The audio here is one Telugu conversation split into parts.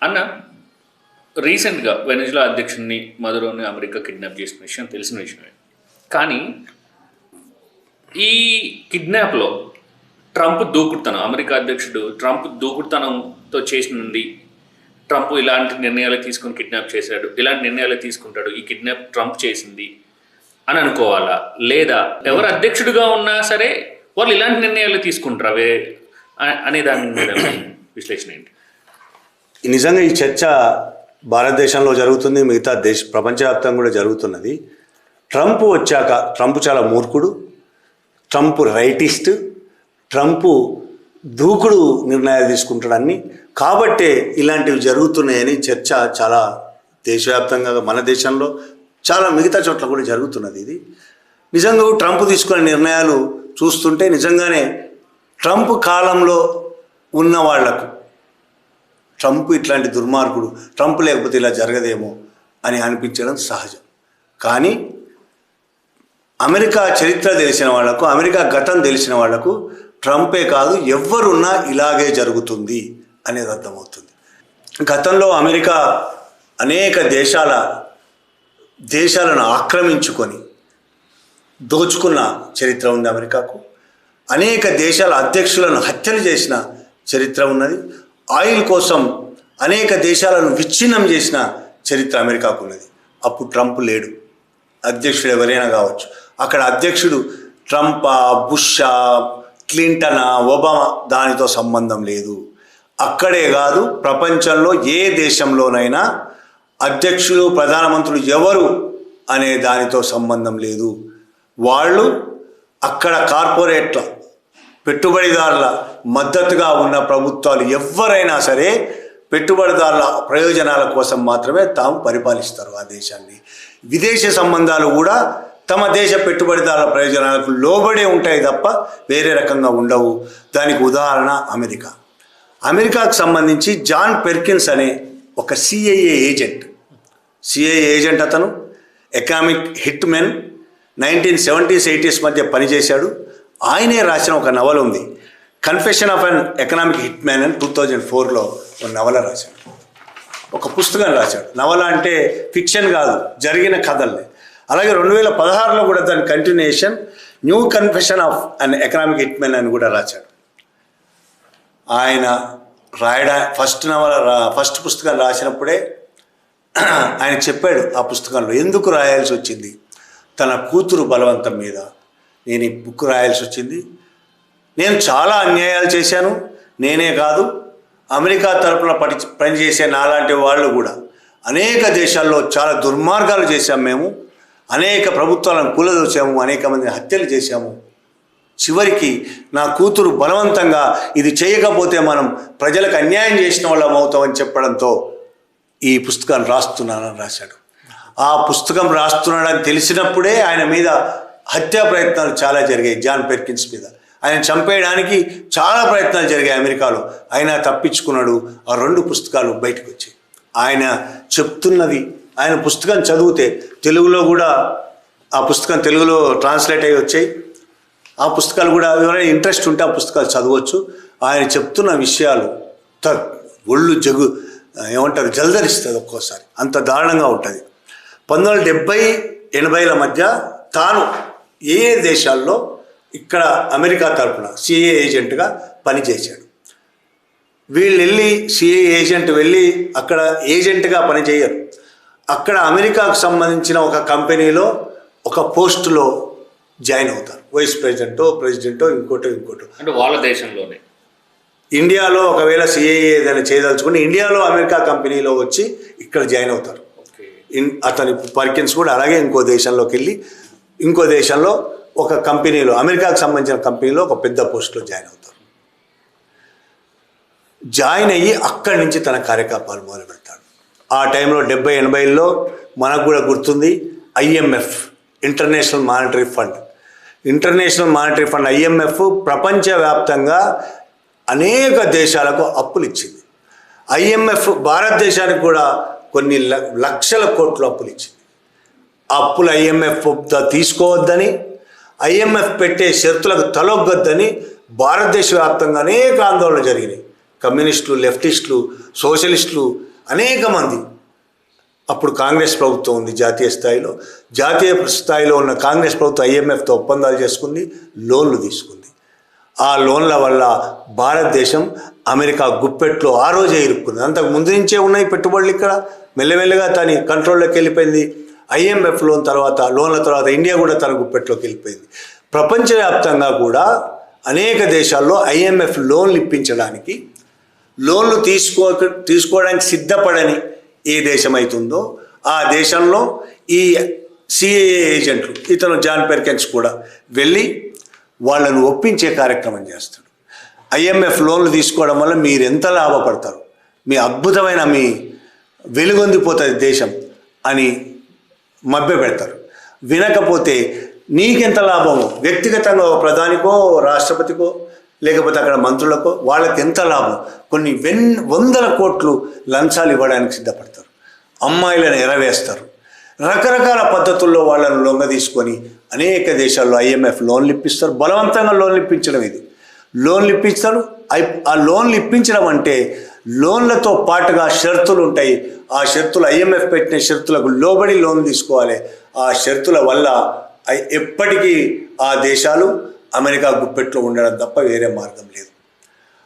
అన్న రీసెంట్గా వెనిజులా అధ్యక్షుడిని మదురోని అమెరికా కిడ్నాప్ చేసిన విషయం తెలిసిన విషయమే. కానీ ఈ కిడ్నాప్లో ట్రంప్ దూకుడుతనం, అమెరికా అధ్యక్షుడు ట్రంప్ దూకుడుతనంతో చేసినండి. ట్రంప్ ఇలాంటి నిర్ణయాలు తీసుకొని కిడ్నాప్ చేశాడు, ఇలాంటి నిర్ణయాలు తీసుకుంటాడు, ఈ కిడ్నాప్ ట్రంప్ చేసింది అని అనుకోవాలా, లేదా ఎవరు అధ్యక్షుడిగా ఉన్నా సరే వాళ్ళు ఇలాంటి నిర్ణయాలు తీసుకుంటారు అనే దాని మీద విశ్లేషణ ఏంటి? నిజంగా ఈ చర్చ భారతదేశంలో జరుగుతుంది, మిగతా ప్రపంచవ్యాప్తంగా కూడా జరుగుతున్నది. ట్రంప్ వచ్చాక ట్రంప్ చాలా మూర్ఖుడు, ట్రంప్ రైటిస్ట్, ట్రంప్ దూకుడు నిర్ణయాలు తీసుకుంటాడని కాబట్టే ఇలాంటివి జరుగుతున్నాయని చర్చ చాలా దేశవ్యాప్తంగా, మన దేశంలో చాలా మిగతా చోట్ల కూడా జరుగుతున్నది. ఇది నిజంగా ట్రంప్ తీసుకునే నిర్ణయాలు చూస్తుంటే నిజంగానే ట్రంప్ కాలంలో ఉన్న వాళ్లకు ట్రంప్ ఇట్లాంటి దుర్మార్గుడు, ట్రంప్ లేకపోతే ఇలా జరగదేమో అని అనిపించడం సహజం. కానీ అమెరికా చరిత్ర తెలిసిన వాళ్లకు, అమెరికా గతం తెలిసిన వాళ్లకు ట్రంపే కాదు ఎవ్వరున్నా ఇలాగే జరుగుతుంది అనేది అర్థమవుతుంది. గతంలో అమెరికా అనేక దేశాలను ఆక్రమించుకొని దోచుకున్న చరిత్ర ఉంది అమెరికాకు. అనేక దేశాల అధ్యక్షులను హత్యలు చేసిన చరిత్ర ఉన్నది. ఆయిల్ కోసం అనేక దేశాలను విచ్ఛిన్నం చేసిన చరిత్ర అమెరికాకు ఉన్నది. అప్పుడు ట్రంప్ లేడు, అధ్యక్షుడు ఎవరైనా కావచ్చు. అక్కడ అధ్యక్షుడు ట్రంపా, బుషా, క్లింటనా, ఒబామా దానితో సంబంధం లేదు. అక్కడే కాదు, ప్రపంచంలో ఏ దేశంలోనైనా అధ్యక్షులు, ప్రధానమంత్రులు ఎవరు అనే దానితో సంబంధం లేదు. వాళ్ళు అక్కడ కార్పొరేట్ల, పెట్టుబడిదారుల మద్దతుగా ఉన్న ప్రభుత్వాలు ఎవరైనా సరే పెట్టుబడిదారుల ప్రయోజనాల కోసం మాత్రమే తాము పరిపాలిస్తారు ఆ దేశాన్ని. విదేశీ సంబంధాలు కూడా తమ దేశ పెట్టుబడిదారుల ప్రయోజనాలకు లోబడే ఉంటాయి తప్ప వేరే రకంగా ఉండవు. దానికి ఉదాహరణ అమెరికాకు సంబంధించి జాన్ పెర్కిన్స్ అనే ఒక సిఐఏ ఏజెంట్ అతను economic hit men 1970s 80s మధ్య పనిచేశాడు. ఆయనే రాసిన ఒక నవల ఉంది, confession of an economic hit man అని 2004లో ఒక నవల రాశాడు, ఒక పుస్తకం రాశాడు. నవల అంటే ఫిక్షన్ కాదు, జరిగిన కథల్ని. అలాగే 2016లో కూడా దాని continuation new confession of an economic hit man అని కూడా రాశాడు. ఆయన ఫస్ట్ పుస్తకం రాసినప్పుడే ఆయన చెప్పాడు ఆ పుస్తకంలో ఎందుకు రాయాల్సి వచ్చింది. తన కూతురు బలవంతం మీద నేను ఈ బుక్ రాయాల్సి వచ్చింది. నేను చాలా అన్యాయాలు చేశాను, నేనే కాదు అమెరికా తరపున పనిచేసే నాలాంటి వాళ్ళు కూడా అనేక దేశాల్లో చాలా దుర్మార్గాలు చేశాము. మేము అనేక ప్రభుత్వాలను కూలదోసాము, అనేక మందిని హత్యలు చేశాము. చివరికి నా కూతురు బలవంతంగా ఇది చేయకపోతే మనం ప్రజలకు అన్యాయం చేసిన వాళ్ళం అవుతామని చెప్పడంతో ఈ పుస్తకాన్ని రాస్తున్నానని రాశాడు. ఆ పుస్తకం రాస్తున్నాడని తెలిసినప్పుడే ఆయన మీద హత్యా ప్రయత్నాలు చాలా జరిగాయి. జాన్ పెర్కిన్స్ మీద ఆయన చంపేయడానికి చాలా ప్రయత్నాలు జరిగాయి అమెరికాలో. అయినా తప్పించుకున్నాడు. ఆ 2 పుస్తకాలు బయటకు వచ్చాయి. ఆయన చెప్తున్నది, ఆయన పుస్తకం చదివితే తెలుగులో కూడా ఆ పుస్తకం తెలుగులో ట్రాన్స్లేట్ అయ్యి వచ్చాయి. ఆ పుస్తకాలు కూడా ఎవరైనా ఇంట్రెస్ట్ ఉంటే ఆ పుస్తకాలు చదవచ్చు. ఆయన చెప్తున్న విషయాలు ఒళ్ళు జలధరిస్తుంది ఒక్కోసారి, అంత దారుణంగా ఉంటుంది. 1970-80ల మధ్య తాను ఏ దేశాల్లో ఇక్కడ అమెరికా తరఫున సిఐఏ ఏజెంట్గా పనిచేశాడు. సిఐఏ ఏజెంట్ వెళ్ళి అక్కడ ఏజెంట్గా పనిచేయరు. అక్కడ అమెరికాకు సంబంధించిన ఒక కంపెనీలో ఒక పోస్టులో జాయిన్ అవుతారు. వైస్ ప్రెసిడెంటో ఇంకోటో అంటే వాళ్ళ దేశంలోనే. ఇండియాలో ఒకవేళ సిఐఏ ఏదైనా చేయదలుచుకుంటే ఇండియాలో అమెరికా కంపెనీలో వచ్చి ఇక్కడ జాయిన్ అవుతారు. అతని పర్కిన్స్ కూడా అలాగే ఇంకో దేశంలోకి వెళ్ళి ఇంకో దేశంలో ఒక కంపెనీలో, అమెరికాకు సంబంధించిన కంపెనీలో ఒక పెద్ద పోస్టులో జాయిన్ అవుతారు. జాయిన్ అయ్యి అక్కడి నుంచి తన కార్యకలాపాలు మొదలు పెడతాడు. ఆ టైంలో 70-80ల్లో మనకు కూడా గుర్తుంది, IMF international monetary fund IMF ప్రపంచవ్యాప్తంగా అనేక దేశాలకు అప్పులు ఇచ్చింది. IMF భారతదేశానికి కూడా కొన్ని లక్షల కోట్ల అప్పులు ఇచ్చింది. అప్పులు IMF తీసుకోవద్దని, IMF పెట్టే షరతులకు తలొగ్గొద్దని భారతదేశ వ్యాప్తంగా అనేక ఆందోళనలు జరిగినాయి. కమ్యూనిస్టులు, లెఫ్టిస్టులు, సోషలిస్టులు అనేక మంది, అప్పుడు కాంగ్రెస్ ప్రభుత్వం ఉంది జాతీయ స్థాయిలో ఉన్న కాంగ్రెస్ ప్రభుత్వం IMFతో ఒప్పందాలు చేసుకుంది, లోన్లు తీసుకుంది. ఆ లోన్ల వల్ల భారతదేశం అమెరికా గుప్పెట్లో ఆ రోజే ఇరుక్కుంది. అంతకు ముందు నుంచే ఉన్నాయి పెట్టుబడులు. ఇక్కడ మెల్లమెల్లగా తన కంట్రోల్లోకి వెళ్ళిపోయింది. IMF లోన్ల తర్వాత ఇండియా కూడా తన గుప్పెట్లోకి వెళ్ళిపోయింది. ప్రపంచవ్యాప్తంగా కూడా అనేక దేశాల్లో IMF లోన్లు ఇప్పించడానికి, లోన్లు తీసుకోవడానికి సిద్ధపడని ఏ దేశం అవుతుందో ఆ దేశంలో ఈ CAA ఏజెంట్లు, ఇతను జాన్ పెర్కిన్స్ కూడా వెళ్ళి వాళ్ళను ఒప్పించే కార్యక్రమం చేస్తాడు. IMF లోన్లు తీసుకోవడం వల్ల మీరు ఎంత లాభపడతారు, మీ అద్భుతమైన మీ వెలుగొందిపోతుంది దేశం అని మభ్యపెడతారు. వినకపోతే నీకెంత లాభమో, వ్యక్తిగతంగా ప్రధానికో రాష్ట్రపతికో లేకపోతే అక్కడ మంత్రులకో వాళ్ళకి ఎంత లాభం, కొన్ని వందల కోట్లు లంచాలు ఇవ్వడానికి సిద్ధపడతారు. అమ్మాయిలను ఎరవేస్తారు. రకరకాల పద్ధతుల్లో వాళ్ళను లొంగ తీసుకొని అనేక దేశాల్లో IMF లోన్లు ఇప్పిస్తారు. బలవంతంగా లోన్లు ఇప్పించడం ఇది. లోన్లు ఇప్పిస్తారు. ఆ లోన్లు ఇప్పించడం అంటే లోన్లతో పాటుగా షరతులు ఉంటాయి. ఆ షరతులు IMF పెట్టిన షరతులకు లోబడి లోన్ తీసుకోవాలి. ఆ షరతుల వల్ల ఎప్పటికీ ఆ దేశాలు అమెరికా గుప్పెట్లో ఉండడం తప్ప వేరే మార్గం లేదు.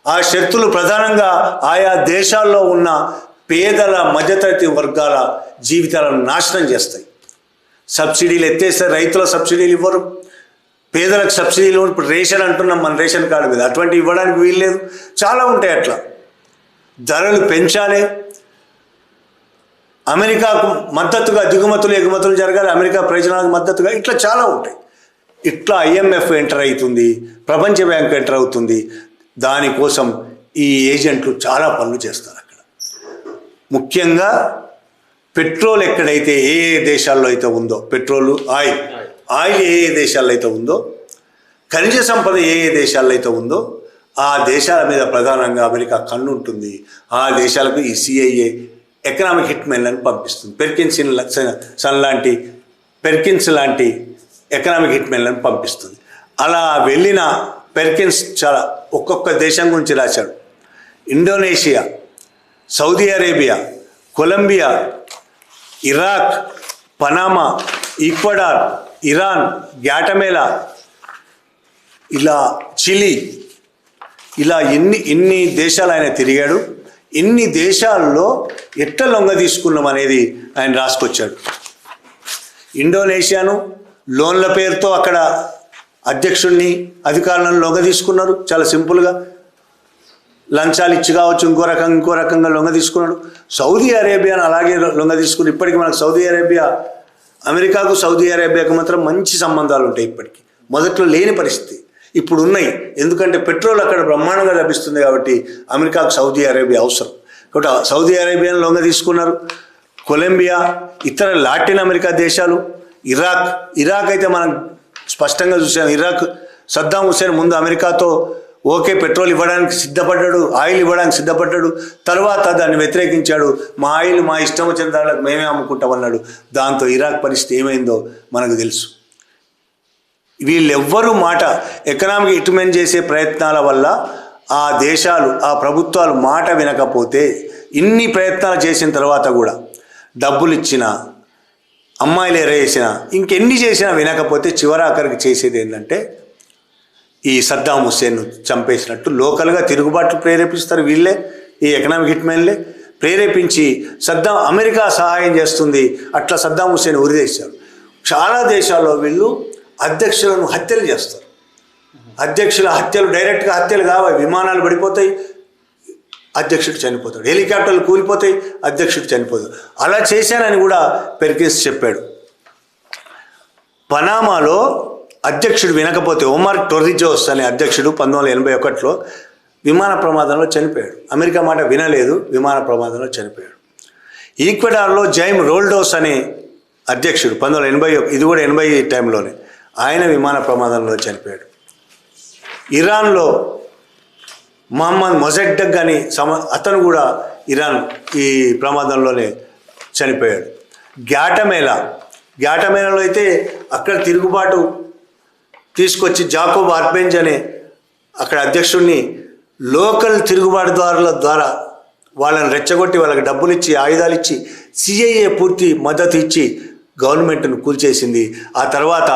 ఆ షరతులు ప్రధానంగా ఆయా దేశాల్లో ఉన్న పేదల మధ్యతరగతి వర్గాల జీవితాలను నాశనం చేస్తాయి. సబ్సిడీలు ఎత్తేస్తే రైతుల సబ్సిడీలు ఇవ్వరు, పేదలకు సబ్సిడీలు. ఇప్పుడు రేషన్ అంటున్నాం, మన రేషన్ కార్డు మీద అటువంటి ఇవ్వడానికి వీల్లేదు. చాలా ఉంటాయి అట్లా. ధరలు పెంచాలి, అమెరికాకు మద్దతుగా దిగుమతులు ఎగుమతులు జరగాలి, అమెరికా ప్రయోజనాలకు మద్దతుగా, ఇట్లా చాలా ఉంటాయి. ఇట్లా IMF ఎంటర్ అవుతుంది, ప్రపంచ బ్యాంక్ ఎంటర్ అవుతుంది. దానికోసం ఈ ఏజెంట్లు చాలా పనులు చేస్తారు. అక్కడ ముఖ్యంగా పెట్రోల్ ఎక్కడైతే ఏ దేశాల్లో అయితే ఉందో, పెట్రోలు ఆయిల్ ఏ దేశాల్లో అయితే ఉందో, ఖనిజ సంపద ఏ దేశాల్లో అయితే ఉందో ఆ దేశాల మీద ప్రధానంగా అమెరికా కన్ను ఉంటుంది. ఆ దేశాలకు ఈ CIA ఎకనామిక్ హిట్మెన్లను పంపిస్తుంది. పెర్కిన్స్ లాంటి ఎకనామిక్ హిట్మెన్లను పంపిస్తుంది. అలా వెళ్ళిన పెర్కిన్స్ చాలా ఒక్కొక్క దేశం గురించి రాశాడు. Indonesia, Saudi Arabia, Colombia, Iraq, Panama, Ecuador, Iran, Guatemala, ఇలా చిలీ, ఇలా ఎన్ని దేశాలు ఆయన తిరిగాడు. ఇన్ని దేశాల్లో ఎట్లా లొంగ తీసుకున్నాం అనేది ఆయన రాసుకొచ్చాడు. ఇండోనేషియాను లోన్ల పేరుతో అక్కడ అధ్యక్షుడిని అధికారులను లొంగ తీసుకున్నారు. చాలా సింపుల్గా లంచాలు ఇచ్చి కావచ్చు, ఇంకో రకంగా లొంగ తీసుకున్నాడు. సౌదీ అరేబియాను అలాగే లొంగ తీసుకుని ఇప్పటికీ మనకు అమెరికాకు సౌదీ అరేబియాకు మాత్రం మంచి సంబంధాలు ఉంటాయి. ఇప్పటికీ మొదట్లో లేని పరిస్థితి ఇప్పుడు ఉన్నాయి. ఎందుకంటే పెట్రోల్ అక్కడ బ్రహ్మాండంగా లభిస్తుంది కాబట్టి అమెరికాకు సౌదీ అరేబియా అవసరం. కాబట్టి సౌదీ అరేబియాను లొంగ తీసుకున్నారు. కొలంబియా, ఇతర లాటిన్ అమెరికా దేశాలు, ఇరాక్ అయితే మనం స్పష్టంగా చూసాం. ఇరాక్ సద్దాం హుస్సేన్ ముందు అమెరికాతో ఓకే పెట్రోల్ ఇవ్వడానికి సిద్ధపడ్డాడు, ఆయిల్ ఇవ్వడానికి సిద్ధపడ్డాడు. తర్వాత దాన్ని వ్యతిరేకించాడు. మా ఆయిల్ మా ఇష్టం వచ్చిన దానికి మేమే అమ్ముకుంటామన్నాడు. దాంతో ఇరాక్ పరిస్థితి ఏమైందో మనకు తెలుసు. వీళ్ళెవ్వరూ ఎకనామిక్ హిట్మెన్ చేసే ప్రయత్నాల వల్ల ఆ దేశాలు, ఆ ప్రభుత్వాలు మాట వినకపోతే, ఇన్ని ప్రయత్నాలు చేసిన తర్వాత కూడా డబ్బులు ఇచ్చినా, అమ్మాయిలు ఎరేసినా, ఇంకెన్ని చేసినా వినకపోతే చివరాఖరికి చేసేది ఏంటంటే ఈ సద్దాం హుస్సేన్ను చంపేసినట్టు లోకల్గా తిరుగుబాట్లు ప్రేరేపిస్తారు. వీళ్ళే, ఈ ఎకనామిక్ హిట్మెన్లే ప్రేరేపించి అమెరికా సహాయం చేస్తుంది. అట్లా సద్దాం హుస్సేన్ ఉరిదేశారు. చాలా దేశాల్లో వీళ్ళు అధ్యక్షులను హత్యలు చేస్తారు. అధ్యక్షుల హత్యలు డైరెక్ట్గా హత్యలు కావాలి. విమానాలు పడిపోతాయి, అధ్యక్షుడు చనిపోతాడు. హెలికాప్టర్లు కూలిపోతాయి, అధ్యక్షుడు చనిపోతాడు. అలా చేశానని కూడా పెర్కిన్స్ చెప్పాడు. పనామాలో అధ్యక్షుడు వినకపోతే ఒమర్ టొర్రిజోస్ అనే అధ్యక్షుడు 1981లో విమాన ప్రమాదంలో చనిపోయాడు. అమెరికా మాట వినలేదు, విమాన ప్రమాదంలో చనిపోయాడు. ఈక్వెడార్లో జైమ్ రోల్డోస్ అనే అధ్యక్షుడు 1981, ఇది కూడా 80 టైంలోనే, ఆయన విమాన ప్రమాదంలో చనిపోయాడు. ఇరాన్లో మహమ్మద్ మొజెడ్డక్ అని అతను కూడా ఇరాన్ ఈ ప్రమాదంలోనే చనిపోయాడు. గ్యాటమేలాలో అయితే అక్కడ తిరుగుబాటు తీసుకొచ్చి జాకోబ్ ఆర్బెంజ్ అనే అక్కడ అధ్యక్షుడిని లోకల్ తిరుగుబాటుదారుల ద్వారా వాళ్ళని రెచ్చగొట్టి వాళ్ళకి డబ్బులు ఇచ్చి ఆయుధాలు ఇచ్చి సిఐఏ పూర్తి మద్దతు ఇచ్చి గవర్నమెంట్ను కూల్చేసింది. ఆ తర్వాత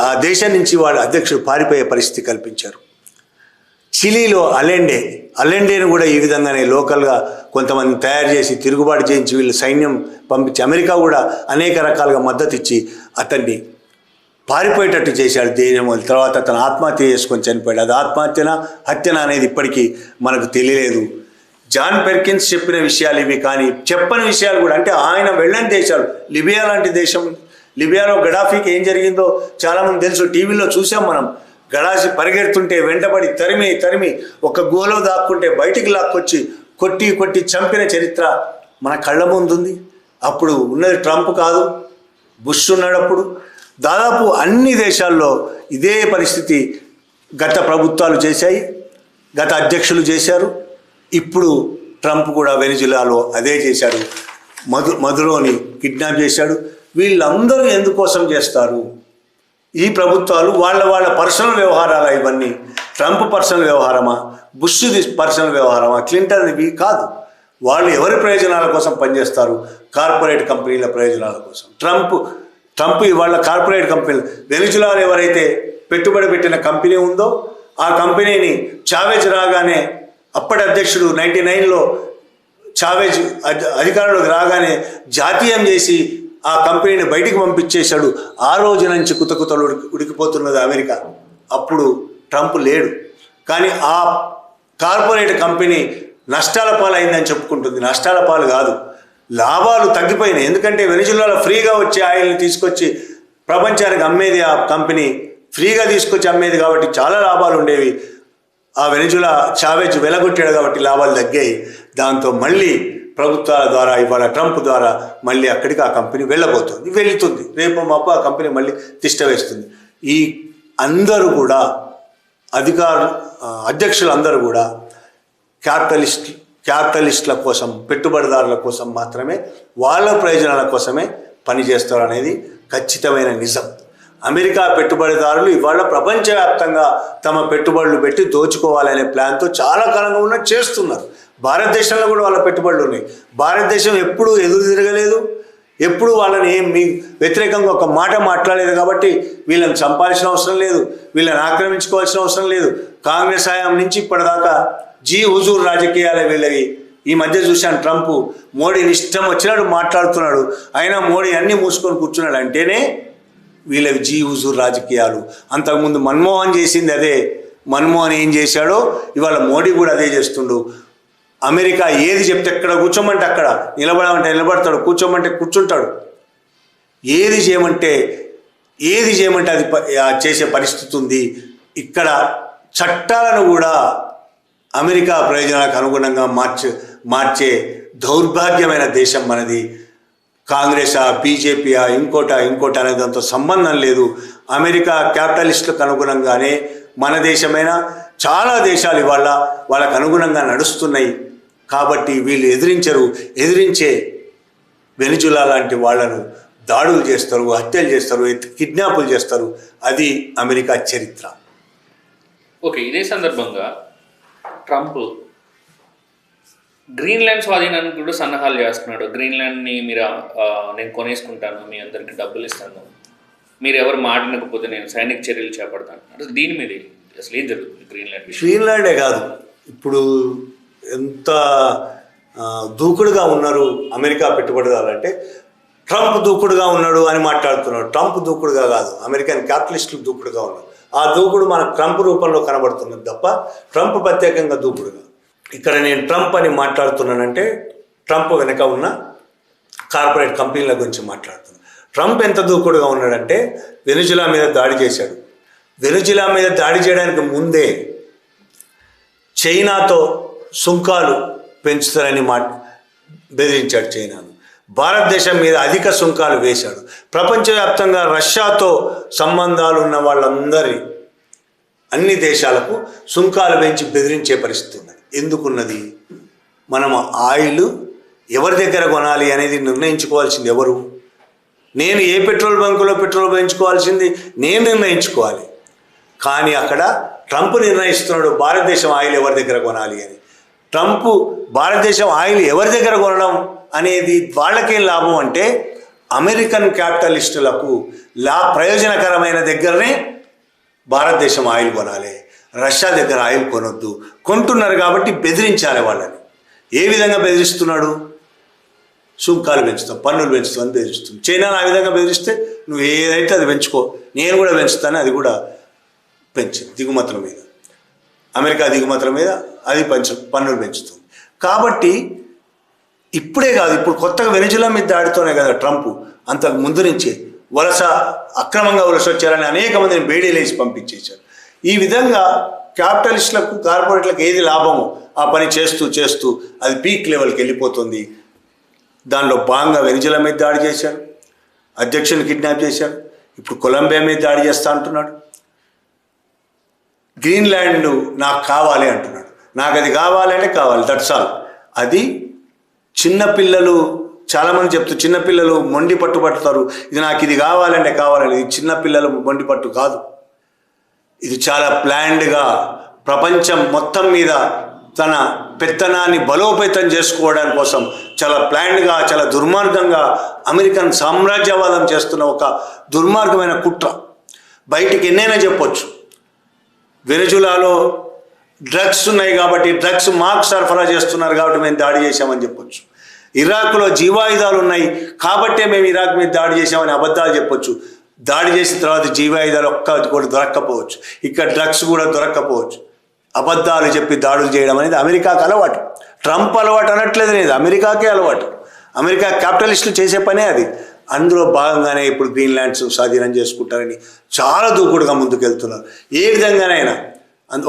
ఆ దేశం నుంచి వాళ్ళ అధ్యక్షుడు పారిపోయే పరిస్థితి కల్పించారు. చిలీలో అలెండేను కూడా ఈ విధంగానే లోకల్గా కొంతమంది తయారు చేసి తిరుగుబాటు చేయించి వీళ్ళు సైన్యం పంపించి అమెరికా కూడా అనేక రకాలుగా మద్దతు ఇచ్చి అతన్ని పారిపోయేటట్టు చేశాడు దేశం. తర్వాత అతను ఆత్మహత్య చేసుకొని చనిపోయాడు. అది ఆత్మహత్యనా హత్యనా అనేది ఇప్పటికీ మనకు తెలియలేదు. జాన్ పెర్కిన్స్ చెప్పిన విషయాలు ఇవి, కానీ చెప్పని విషయాలు కూడా, అంటే ఆయన వెళ్ళని దేశాలు, లిబియా లాంటి దేశం, లిబియాలో గడాఫీకి ఏం జరిగిందో చాలామంది తెలుసు, టీవీలో చూసాం మనం. గడాఫీ పరిగెడుతుంటే వెంటబడి తరిమి ఒక గోలో దాక్కుంటే బయటికి లాక్కొచ్చి కొట్టి చంపిన చరిత్ర మన కళ్ళ ముందుంది. అప్పుడు ఉన్నది ట్రంప్ కాదు, బుష్ ఉన్నాడు. అప్పుడు దాదాపు అన్ని దేశాల్లో ఇదే పరిస్థితి గత ప్రభుత్వాలు చేశాయి, గత అధ్యక్షులు చేశారు. ఇప్పుడు ట్రంప్ కూడా వెనిజులాలో అదే చేశాడు. మధురోని కిడ్నాప్ చేశాడు. వీళ్ళందరూ ఎందుకోసం చేస్తారు? ఈ ప్రభుత్వాలు వాళ్ళ పర్సనల్ వ్యవహారాలు ఇవన్నీ. ట్రంప్ పర్సనల్ వ్యవహారమా, బుష్ది పర్సనల్ వ్యవహారమా, క్లింటన్ ఇవి కాదు. వాళ్ళు ఎవరి ప్రయోజనాల కోసం పనిచేస్తారు? కార్పొరేట్ కంపెనీల ప్రయోజనాల కోసం. ట్రంప్ ఇవాళ కార్పొరేట్ కంపెనీలు, వెనిజులాలో ఎవరైతే పెట్టుబడి పెట్టిన కంపెనీ ఉందో ఆ కంపెనీని చావేజ్ రాగానే, అప్పటి అధ్యక్షుడు 99లో చావేజ్ అధికారంలోకి రాగానే జాతీయం చేసి ఆ కంపెనీని బయటికి పంపించేశాడు. ఆ రోజు నుంచి కుతకుతలు ఉడికిపోతున్నది అమెరికా. అప్పుడు ట్రంప్ లేడు, కానీ ఆ కార్పొరేట్ కంపెనీ నష్టాల పాలైందని చెప్పుకుంటుంది. నష్టాల పాలు కాదు, లాభాలు తగ్గిపోయినాయి. ఎందుకంటే వెనిజులాలో ఫ్రీగా వచ్చే ఆయిల్ని తీసుకొచ్చి ప్రపంచానికి అమ్మేది ఆ కంపెనీ, ఫ్రీగా తీసుకొచ్చి అమ్మేది కాబట్టి చాలా లాభాలు ఉండేవి. ఆ వెనిజులా చావేజ్ వెలగొట్టాడు కాబట్టి లాభాలు తగ్గాయి. దాంతో మళ్ళీ ప్రభుత్వాల ద్వారా ఇవాళ ట్రంప్ ద్వారా మళ్ళీ అక్కడికి ఆ కంపెనీ వెళుతుంది. రేపు మాపు ఆ కంపెనీ మళ్ళీ తిష్ట వేస్తుంది. ఈ అందరూ కూడా అధ్యక్షులందరూ కూడా క్యాపిటలిస్టుల కోసం, పెట్టుబడిదారుల కోసం మాత్రమే, వాళ్ళ ప్రయోజనాల కోసమే పనిచేస్తారు అనేది ఖచ్చితమైన నిజం. అమెరికా పెట్టుబడిదారులు ఇవాళ ప్రపంచవ్యాప్తంగా తమ పెట్టుబడులు పెట్టి దోచుకోవాలనే ప్లాన్తో చాలా కాలంగా చేస్తున్నారు. భారతదేశంలో కూడా వాళ్ళ పెట్టుబడులు ఉన్నాయి. భారతదేశం ఎప్పుడూ ఎదురు తిరగలేదు, ఎప్పుడు వాళ్ళని మీ వ్యతిరేకంగా ఒక మాట మాట్లాడలేదు. కాబట్టి వీళ్ళని చంపాల్సిన అవసరం లేదు, వీళ్ళని ఆక్రమించుకోవాల్సిన అవసరం లేదు. కాంగ్రెస్ హయాం నుంచి ఇప్పటిదాకా హుజూర్ రాజకీయాలే వీళ్ళవి. ఈ మధ్య చూశాను, ట్రంప్ మోడీని ఇష్టం వచ్చినట్టు మాట్లాడుతున్నాడు, అయినా మోడీ అన్నీ మూసుకొని కూర్చున్నాడు. అంటేనే వీళ్ళవి హుజూర్ రాజకీయాలు. అంతకుముందు మన్మోహన్ చేసింది అదే. మన్మోహన్ ఏం చేశాడో ఇవాళ మోడీ కూడా అదే చేస్తుండు. అమెరికా ఏది చెప్తే ఎక్కడ కూర్చోమంటే అక్కడ, నిలబడమంటే నిలబడతాడు, కూర్చోమంటే కూర్చుంటాడు. ఏది చేయమంటే అది చేసే పరిస్థితి ఉంది. ఇక్కడ చట్టాలను కూడా అమెరికా ప్రయోజనాలకు అనుగుణంగా మార్చే దౌర్భాగ్యమైన దేశం మనది. కాంగ్రెసా, బీజేపీయా, ఇంకోట అనేది దాంతో సంబంధం లేదు. అమెరికా క్యాపిటలిస్టులకు అనుగుణంగానే మన దేశమైనా చాలా దేశాలు ఇవాళ వాళ్ళకు అనుగుణంగా నడుస్తున్నాయి. కాబట్టి వీళ్ళు ఎదిరించే వెనిజులా లాంటి వాళ్లను దాడులు చేస్తారు, హత్యలు చేస్తారు, కిడ్నాపులు చేస్తారు. అది అమెరికా చరిత్ర. ఓకే, ఇదే సందర్భంగా ట్రంప్ గ్రీన్లాండ్ స్వాధీనానికి కూడా సన్నాహాలు చేస్తున్నాడు. గ్రీన్లాండ్ని నేను కొనేసుకుంటాను, మీ అందరికి డబ్బులు ఇస్తాను, మీరు ఎవరు మాట్లాడకపోతే నేను సైనిక చర్యలు చేపడతాను. అంటే దీని మీద అసలు ఏం జరుగుతుంది? గ్రీన్లాండే కాదు, ఇప్పుడు ఎంత దూకుడుగా ఉన్నారు అమెరికా పెట్టుబడిదారులు అంటే, ట్రంప్ దూకుడుగా ఉన్నాడు అని మాట్లాడుతున్నాడు. ట్రంప్ దూకుడుగా కాదు, అమెరికన్ క్యాపిటలిస్టులు దూకుడుగా ఉన్నారు. ఆ దూకుడు మనకు ట్రంప్ రూపంలో కనబడుతున్నది తప్ప ట్రంప్ ప్రత్యేకంగా దూకుడుగా. ఇక్కడ నేను ట్రంప్ అని మాట్లాడుతున్నానంటే ట్రంప్ వెనక ఉన్న కార్పొరేట్ కంపెనీల గురించి మాట్లాడుతున్నాను. ట్రంప్ ఎంత దూకుడుగా ఉన్నాడంటే వెనిజులా మీద దాడి చేశాడు. వెనిజులా మీద దాడి చేయడానికి ముందే చైనాతో సుంకాలు పెంచుతారని బెదిరించాడు చైనాను. భారతదేశం మీద అధిక సుంకాలు వేశాడు. ప్రపంచవ్యాప్తంగా రష్యాతో సంబంధాలు ఉన్న అన్ని దేశాలకు సుంకాలు పెంచి బెదిరించే పరిస్థితి ఉన్నది. ఎందుకున్నది? మనం ఆయిల్ ఎవరి దగ్గర కొనాలి అనేది నిర్ణయించుకోవాల్సింది ఎవరు? నేను ఏ పెట్రోల్ బంకులో పెట్రోల్ పెంచుకోవాల్సింది నేను నిర్ణయించుకోవాలి. కానీ అక్కడ ట్రంప్ నిర్ణయిస్తున్నాడు భారతదేశం ఆయిల్ ఎవరి దగ్గర కొనాలి అని. ట్రంప్ భారతదేశం ఆయిల్ ఎవరి దగ్గర కొనడం అనేది వాళ్ళకేం లాభం అంటే అమెరికన్ క్యాపిటలిస్టులకు ప్రయోజనకరమైన దగ్గరనే భారతదేశం ఆయిల్ కొనాలి, రష్యా దగ్గర ఆయిల్ కొనొద్దు. కొంటున్నారు కాబట్టి బెదిరించాలి వాళ్ళని. ఏ విధంగా బెదిరిస్తున్నాడు? సుంకాలు పెంచుతాం, పన్నులు పెంచుతాం అని బెదిరిస్తుంది. చైనాను ఆ విధంగా బెదిరిస్తే నువ్వు ఏదైతే అది పెంచుకో, నేను కూడా పెంచుతాను, అది కూడా పెంచింది దిగుమతుల మీద. అమెరికా దిగుమతుల మీద అది పన్నులు పెంచుతుంది. కాబట్టి ఇప్పుడే కాదు, ఇప్పుడు కొత్తగా వెనిజులా మీద దాడితోనే కదా ట్రంప్ అంతకు ముందు నుంచే అక్రమంగా వలస వచ్చారని అనేక మందిని బేడీలేసి పంపించేశారు. ఈ విధంగా క్యాపిటలిస్టులకు కార్పొరేట్లకు ఏది లాభమో ఆ పని చేస్తూ చేస్తూ అది పీక్ లెవెల్కి వెళ్ళిపోతుంది. దానిలో భాగంగా వెనిజులా మీద దాడి చేశారు, అధ్యక్షుని కిడ్నాప్ చేశారు, ఇప్పుడు కొలంబియా మీద దాడి చేస్తా అంటున్నాడు. గ్రీన్లాండ్ నాకు కావాలి అంటున్నాడు. నాకు అది కావాలంటే కావాలి, దట్స్ ఆల్. అది చిన్నపిల్లలు చాలామంది చిన్నపిల్లలు మొండి పట్టుబడతారు. ఇది నాకు ఇది కావాలంటే కావాలని. ఇది చిన్నపిల్లలు మొండి పట్టు కాదు, ఇది చాలా ప్లాన్డ్గా ప్రపంచం మొత్తం మీద తన పెత్తనాన్ని బలోపేతం చేసుకోవడం కోసం చాలా ప్లాన్డ్గా, చాలా దుర్మార్గంగా అమెరికన్ సామ్రాజ్యవాదం చేస్తున్న ఒక దుర్మార్గమైన కుట్ర. బయటికి ఎన్నైనా చెప్పొచ్చు, వెనిజులాలో డ్రగ్స్ ఉన్నాయి కాబట్టి డ్రగ్స్ మాకు సరఫరా చేస్తున్నారు కాబట్టి మేము దాడి చేశామని చెప్పొచ్చు. ఇరాక్లో జీవాయుధాలు ఉన్నాయి కాబట్టే మేము ఇరాక్ మీద దాడి చేశామని అబద్ధాలు చెప్పొచ్చు. దాడి చేసిన తర్వాత జీవాయుధాలు ఒక్కటి కూడా దొరక్కపోవచ్చు, ఇక్కడ డ్రగ్స్ కూడా దొరక్కపోవచ్చు. అబద్ధాలు చెప్పి దాడులు చేయడం అనేది అమెరికాకు అలవాటు. ట్రంప్ అలవాటు అనట్లేదు, లేదు, అమెరికాకే అలవాటు. అమెరికా క్యాపిటలిస్టులు చేసే పనే అది. అందులో భాగంగానే ఇప్పుడు గ్రీన్లాండ్స్ స్వాధీనం చేసుకుంటారని చాలా దూకుడుగా ముందుకెళ్తున్నారు. ఏ విధంగానైనా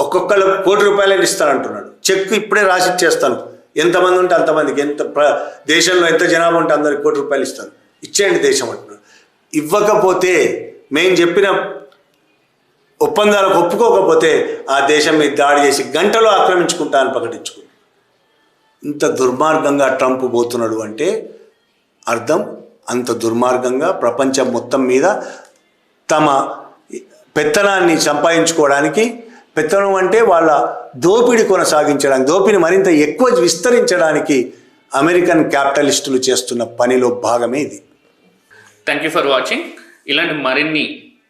ఒక్కొక్కళ్ళు ₹1,00,00,000 ఇస్తానంటున్నాడు. చెక్ ఇప్పుడే రాసి ఇచ్చేస్తాను, ఎంతమంది ఉంటే అంతమందికి, దేశంలో ఎంత జనాభా ఉంటే అందరికి ₹1,00,00,000 ఇస్తాను, ఇచ్చేయండి దేశం అంటున్నాడు. ఇవ్వకపోతే, మేము చెప్పిన ఒప్పందాలకు ఒప్పుకోకపోతే ఆ దేశం మీద దాడి చేసి గంటలో ఆక్రమించుకుంటా అని ప్రకటించుకుంది. ఇంత దుర్మార్గంగా ట్రంప్ పోతున్నాడు అంటే అర్థం, అంత దుర్మార్గంగా ప్రపంచం మొత్తం మీద తమ పెత్తనాన్ని సంపాదించుకోవడానికి, పెత్తనం అంటే వాళ్ళ దోపిడీ కొనసాగించడానికి, దోపిడీ మరింత ఎక్కువ విస్తరించడానికి అమెరికన్ క్యాపిటలిస్టులు చేస్తున్న పనిలో భాగమే ఇది. Thank you for watching. ఇలాంటి మరిన్ని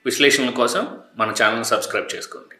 విశ్లేషణల కోసం మన ఛానల్ సబ్స్క్రైబ్ చేసుకోండి.